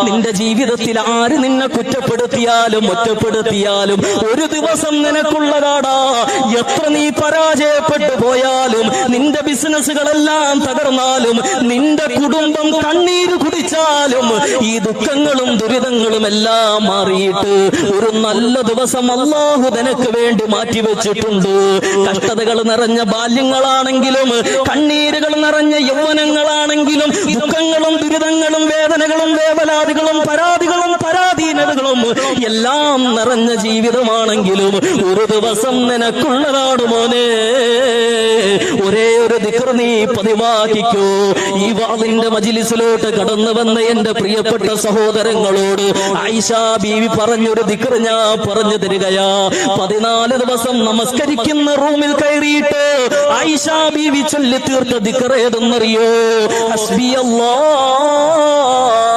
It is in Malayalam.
നിന്റെ ജീവിതത്തിൽ ആര് നിന്നെ കുറ്റപ്പെടുത്തിയാലും ഒറ്റപ്പെടുത്തിയാലും ഒരു ദിവസം നിനക്കുള്ളതാടാ. എത്ര നീ പരാജയപ്പെട്ടു പോയാലും, നിന്റെ ബിസിനസ്സുകളെല്ലാം തകർന്നാലും, നിന്റെ കുടുംബം കണ്ണീര് കുടിച്ചാലും, ഈ ദുഃഖങ്ങളും ദുരിതങ്ങളും എല്ലാം മാറിയിട്ട് ഒരു നല്ല ദിവസം അല്ലാഹു നിനക്ക് വേണ്ടി മാറ്റിവെച്ചിട്ടുണ്ട്. കഷ്ടതകൾ നിറഞ്ഞ ബാല്യങ്ങളാണെങ്കിലും, കണ്ണീരുകൾ നിറഞ്ഞ യൗവനങ്ങളാണെങ്കിലും, ദുഃഖങ്ങളും ദുരിതങ്ങളും വേദനകളും വേവലാതികളും പരാതികളും പരാധീനതകളും എല്ലാം നിറഞ്ഞ ജീവിതമാണെങ്കിലും ഒരു ദിവസം നിനക്കുള്ളതാണ് മോനെ. ഒരേ ഒരു ദിക്ർ നീ പതിവാക്കിക്കോ. ഈ വാളിന്റെ മജ്‌ലിസിലോട്ട് കടന്നു വന്ന എന്റെ പ്രിയപ്പെട്ട സഹോദരങ്ങളോട് ആയിഷ ബീവി പറഞ്ഞൊരു ദിക്ർ ഞാൻ പറഞ്ഞു തരികയാ. 14 ദിവസം നമസ്കരിക്കുന്ന റൂമിൽ കയറിയിട്ട് ആയിഷ ബീവി ചൊല്ലി തീർത്ത ദിക്ർ ഏതെന്നറിയോ? ഹസ്ബി അല്ലാഹ്